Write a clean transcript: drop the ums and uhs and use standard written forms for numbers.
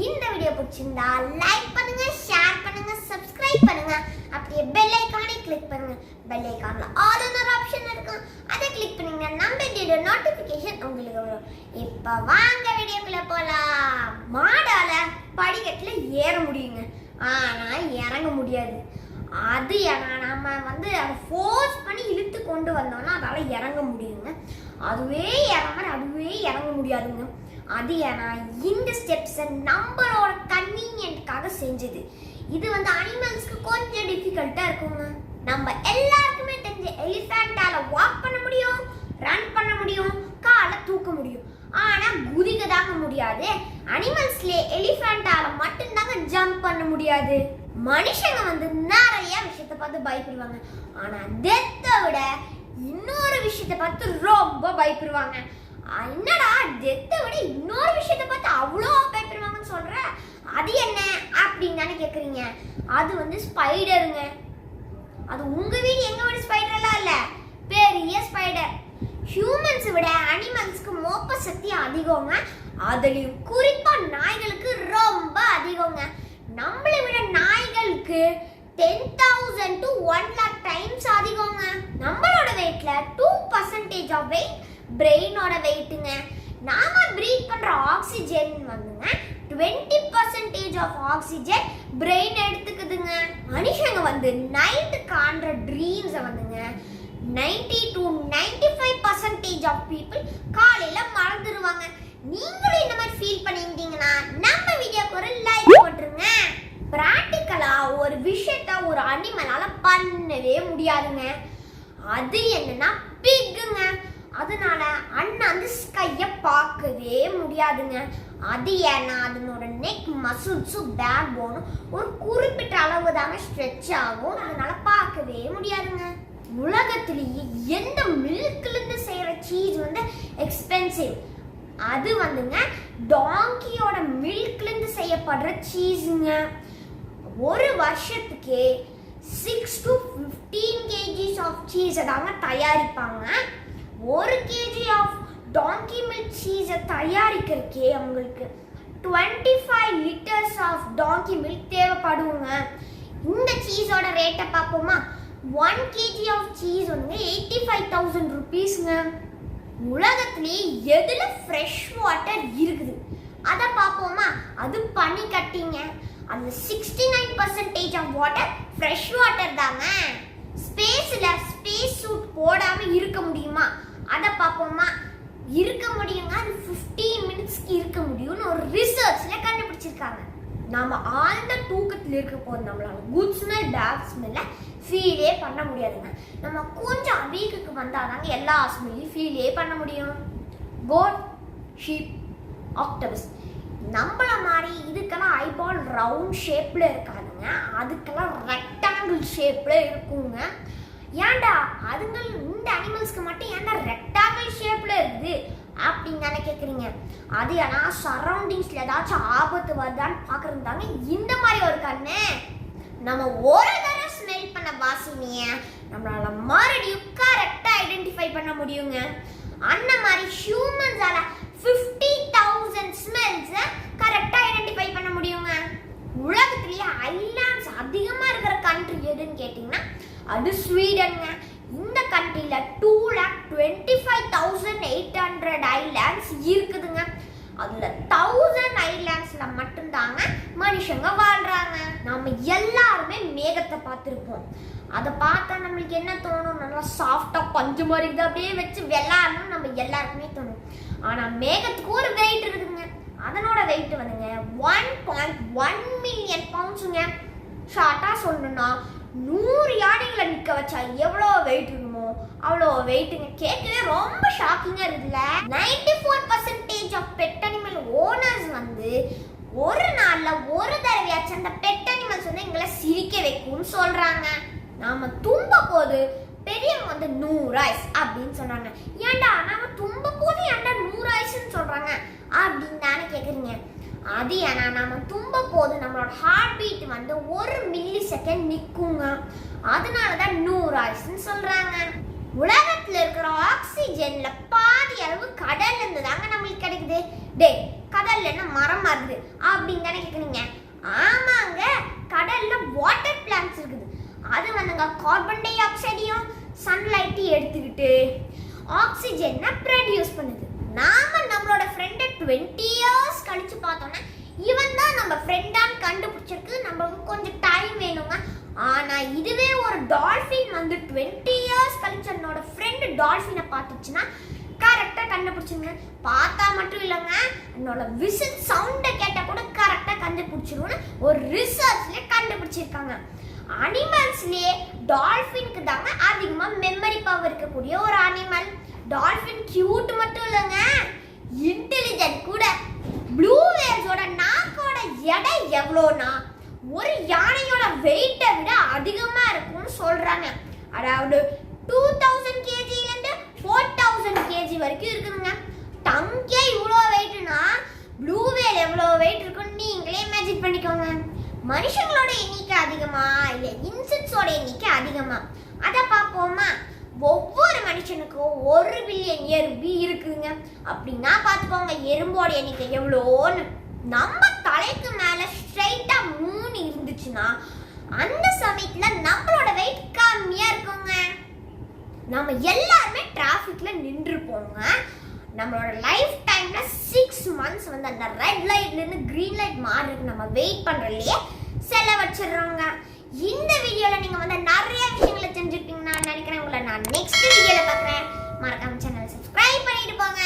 இந்த வீடியோ பிடிச்சிருந்தா லைக் பண்ணுங்க, ஷேர் பண்ணுங்க, சப்ஸ்கிரைப் பண்ணுங்க. அப்படியே பெல் ஐகானை கிளிக் பண்ணுங்க. பெல் ஐகான்ல ஆல்னு ஒரு ஆப்ஷன் இருக்கும். அதை கிளிக் பண்ணீங்கன்னா நம்ம வீடியோ நோட்டிபிகேஷன் உங்களுக்கு வரும். இப்போ வாங்க வீடியோக்குள்ள போலாம். மாடால படிக்கட்டுல ஏற முடியுங்க, ஆனா இறங்க முடியாது. அது நம்ம வந்து அதை ஃபோர்ஸ் பண்ணி இழுத்து கொண்டு வந்தோம்னா அதால இறங்க முடியுங்க. அதுவே இறங்க முடியாதுங்க. அது ஏன்னா இந்த ஸ்டெப்ஸை நம்மளோட கன்வீனியன்ட்காக செஞ்சது. இது வந்து அனிமல்ஸ்க்கு கொஞ்சம் டிஃபிகல்ட்டா இருக்குங்க. நம்ம எல்லாருக்குமே தெரிஞ்ச எலிஃபண்டால வாக் பண்ண முடியும், ரன் பண்ண முடியும், காலை தூக்க முடியும். ஆனா குதிக்க தாங்க முடியாது. அனிமல்ஸ்ல எலிஃபண்டால மட்டும்தாங்க ஜம்ப் பண்ண முடியாது. மனுஷங்க வந்து நிறைய விஷயத்தை பார்த்து பயப்படுவாங்க, ஆனா டெத்தை விட இன்னொரு விஷயத்தை பார்த்து ரொம்ப பயப்படுவாங்க. என்னடா டெத்தை விட இன்னொரு விஷயத்தை பார்த்து அவ்வளோ பயப்படுவாங்கன்னு சொல்ற, அது என்ன அப்படின்னு தானே கேட்குறீங்க. அது வந்து ஸ்பைடருங்க. அது உங்க வீடு எங்க வீடு ஸ்பைடர் எல்லாம் இல்ல, பெரிய ஸ்பைடர். ஹியூமன்ஸ் விட அனிமல்ஸ்க்கு மோப்ப சக்தி அதிகங்க. அதுலயும் குறிப்பா நாய்களுக்கு ரொம்ப அதிகங்க. நம்மளை விட நாய்களுக்கு 10,000 to 1 lakh டைம்ஸ் அதிகங்க. நம்மளோட வெயிட்ல 2% ஆஃப் வெயிட் பிரெயினோட வெயிட்டுங்க. நாம பிரீத் பண்ற ஆக்சிஜன் வந்துங்க 20% ஆஃப் ஆக்சிஜன் பிரெயின் எடுத்துக்குதுங்க. மனுஷங்க வந்து நைட் காண்ற ட்ரீம்ஸை வந்துங்க 90 to 95% ஆஃப் பீப்புள் காலையில மறந்துடுவாங்க. நீங்களும் இந்த மாதிரி ஃபீல் பண்ணியிருந்தீங்கன்னா நம்ம வீடியோக்கு ஒரு லைக் போட்டுருங்க. பிராக்டிக்கலா ஒரு விஷயத்த ஒரு அனிமலால பண்ணவே முடியாதுங்க. அது என்னன்னா பிக்குங்க. அதனால அண்ணாந்து ஸ்கைய பார்க்கவே முடியாதுங்க. அது ஏன்னா அதனோட நெக் மசில்ஸும் பேக் போனும் ஒரு குறிப்பிட்ட அளவு தாங்க ஸ்ட்ரெச் ஆகும். அதனால பார்க்கவே முடியாதுங்க. உலகத்திலேயே எந்த மில்க்ல இருந்து செய்யற சீஸ் வந்து எக்ஸ்பென்சிவ், அது வந்துங்க டாங்கியோட மில்க்ல இருந்து செய்யப்படுற சீஸுங்க. ஒரு வருஷத்துக்கு 6 to 15 kgs ஆஃப் சீஸை தாங்க தயாரிப்பாங்க. 1 kg ஆஃப் டாங்கி மில்க் சீஸை தயாரிக்கிறதுக்கே அவங்களுக்கு 25 liters ஆஃப் டாங்கி மில்க் தேவைப்படுங்க. இந்த சீஸோட ரேட்டை பார்ப்போமா. 1 kg ஆஃப் சீஸ் வந்து 85,000 rupeesங்க. உலகத்திலே எதுல ஃப்ரெஷ் வாட்டர் இருக்குது அதை பார்ப்போமா. அது பனி கட்டிங்க. அந்த 69% ஆஃப் வாட்டர் ஃப்ரெஷ் வாட்டர் தாங்க. ஸ்பேஸ்ல ஸ்பேஸ் சூட் போடாம இருக்க முடியுமா அதை பார்ப்போமா. இருக்க முடியுங்க. அது 15 மினிட்ஸ்க்கு இருக்க முடியும்னு ஒரு ரிசர்ச்ல கண்டுபிடிச்சிருக்காங்க. நாம ஆழ்ந்த தூக்கத்தில் இருக்க போது நம்மளால குட் ஸ்மெல் பேட் ஸ்மெல்ல ஃபீலே பண்ண முடியாதுங்க. நம்ம கொஞ்சம் வீக்குக்கு வந்தாதாங்க எல்லா ஸ்மெல்லையும் ஃபீலே பண்ண முடியும். கோட், ஷீப், ஆக்டோபஸ் நம்மள மாதிரி இதுக்கெல்லாம் ஐபால் ரவுண்ட் ஷேப்ல இருக்காதுங்க. அதுக்கெல்லாம் ரெக்டாங்கிள் ஷேப்ல இருக்குங்க. ஏன்டா அதுங்கள் இந்த அனிமல்ஸ்க்கு மட்டும் ஏன்டா ரெக்டாங்கிள் ஷேப்ல இருக்குது அப்படின்னு தானே கேட்குறீங்க. அது ஏன்னா சரௌண்டிங்ஸ்ல ஏதாச்சும் ஆபத்து வருதான்னு பார்க்கறது தாங்க இந்த மாதிரி ஒரு கண்ணு. நம்ம ஒரு தடவை ஸ்மெல் பண்ண வாசனைய நம்மளால மறுபடியும் கரெக்டா ஐடென்டிஃபை பண்ண முடியுங்க. அந்த மாதிரி ஹியூமன்ஸால 50,000 ஸ்மெல்ஸ் கரெக்டா ஐடென்டிஃபை பண்ண முடியுங்க. உலகத்திலேயே ஐலாண்ட்ஸ் அதிகமா இருக்கிற கண்ட்ரி எதுன்னு கேட்டீங்கன்னா அது ஸ்வீடன்ங்க. இந்த கண்ட்ரியில 2,25,800 ஐலாண்ட்ஸ் இருக்குதுங்க. அதுல 1000 ஐலாண்ட்ஸ்ல மட்டும்தாங்க மனுஷங்க வாழ்றாங்க. நம்ம எல்லாருமே மேகத்தை பார்த்துருப்போம். அதை பார்த்தா நம்மளுக்கு என்ன தோணும், நல்லா சாஃப்டா பஞ்சு மாதிரி இருக்குது அப்படியே வச்சு விளையாடணும்னு நம்ம எல்லாருக்குமே தோணும். ஆனா மேகத்துக்கு ஒரு வெயிட் இருக்குதுங்க. அதனோட வெயிட் வந்துங்க 1.1 மில்லியன் பவுண்ட்ஸுங்க. ஷார்ட்டா சொல்லணும்னா 100 யானைகளை நிக்க வச்சா எவ்வளோ வெயிட் இருக்குமோ அவ்வளோ வெயிட்டுங்க. கேட்கவே ரொம்ப ஷாக்கிங்கா இருக்குல்ல. 94% ஆஃப் பெட் அனிமல் ஓனர்ஸ் வந்து ஒரு நாள்ல ஒரு தடவையாச்சும் அந்த பெட் அனிமல்ஸ் வந்து எங்களை சிரிக்க வைக்கும்னு சொல்றாங்க. நாம தும்ப போது பெரியவங்க வந்து 100 ஐஸ் அப்படின்னு சொல்றாங்க. ஏன்டா நாம தும்ப போது ஏன்டா 100 ஐஸ்ன்னு சொல்றாங்க அப்படின்னு தானே கேக்குறீங்க. அது ஏன்னா நம்ம தும்ப போது நம்மளோட ஹார்ட் பீட் வந்து 1 மில்லி செகண்ட் நிற்குங்க. அதனாலதான் 100 ஐஸ்ன்னு சொல்றாங்க. உலகத்துல இருக்கிற ஆக்சிஜன்ல பாதி அளவு கடல்ல இருந்து தாங்க நம்மளுக்கு கிடைக்குது. டே கடல்ல என்ன மரம் மாறுது அப்படின்னு தானே கேக்குறீங்க. ஆமாங்க, கடல்ல வாட்டர் பிளான்ட்ஸ் இருக்குது. அது வந்துங்க கார்பன் டை ஆக்சைடையும் சன்லைட்டையும் எடுத்துக்கிட்டு ஆக்சிஜனை ப்ரொடியூஸ் பண்ணுது. நாம நம்மளோட ஃப்ரெண்டை 20 years கழிச்சு பார்த்தோம்னா இவன் தான் நம்ம ஃப்ரெண்டான்னு கண்டுபிடிச்சிருக்கு. நம்மளுக்கு கொஞ்சம் டைம் வேணுங்க. ஆனா இதுவே ஒரு டால்ஃபின் வந்து 20 years கழிச்சு என்னோட ஃப்ரெண்டு டால்ஃபினை பார்த்துச்சுன்னா கரெக்டா கண்டுபிடிச்சுங்க. பார்த்தா மட்டும் இல்லைங்க, என்னோட விசில் சவுண்டை கேட்டா கூட கரெக்டா கண்டுபிடிச்சிருவோம்னு ஒரு ரிசர்ச்ல கண்டுபிடிச்சிருக்காங்க. அனிமல்ஸ்லயே டால்ஃபினுக்கு தாங்க அதிகமா மெமரி பவர் இருக்கக்கூடிய ஒரு அனிமல். டால்ஃபின் கியூட் மட்டும் இல்லைங்க, இன்டெலிஜென்ட் கூட. ப்ளூ வேல்ஸோட நாக்கோட எடை எவ்வளோனா ஒரு யானையோட வெயிட்டை விட அதிகமா இருக்கும்னு சொல்றாங்க. அதாவது 2000 kg இருந்து 4000 kg வரைக்கும் இருக்குதுங்க. டங்கே இவ்வளோ வெயிட்னா ப்ளூ வேல் எவ்வளோ வெயிட் இருக்குன்னு நீங்களே இமேஜின் பண்ணிக்கோங்க. மனுஷங்களோட எண்ணிக்கை அதிகமா இல்லை இன்செக்ட்ஸோட எண்ணிக்கை அதிகமா அதை பார்ப்போமா? ஒவ்வொரு மனுஷனுக்கும் 1 பில்லியன் எறும்பு இருக்குதுங்க. அப்படின்னா பார்த்துக்கோங்க எறும்போட எண்ணிக்கை எவ்வளோன்னு. நம்ம தலைக்கு மேல ஸ்ட்ரைட்டா 3 இருந்துச்சுன்னா அந்த சமயத்துல நம்மளோட வெயிட் கம்மியா இருக்குங்க. நம்ம எல்லாருமே டிராஃபிக்ல நின்று போங்க. நம்மளோட லைஃப் டைம்ல 6 months வந்து அந்த ரெட் லைட்ல இருந்து கிரீன் லைட் மாறுறதுக்கு நம்ம வெயிட் பண்றதுலயே செலவச்சிடுறோங்க. இந்த வீடியோல நீங்க வந்து நிறைய விஷயங்களை தெரிஞ்சுக்கிட்டீங்கன்னு நான் நினைக்கிறேன். உங்களை நான் நெக்ஸ்ட் வீடியோல பார்க்குறேன். மறக்காம சேனலை சப்ஸ்கிரைப் பண்ணிட்டு போங்க.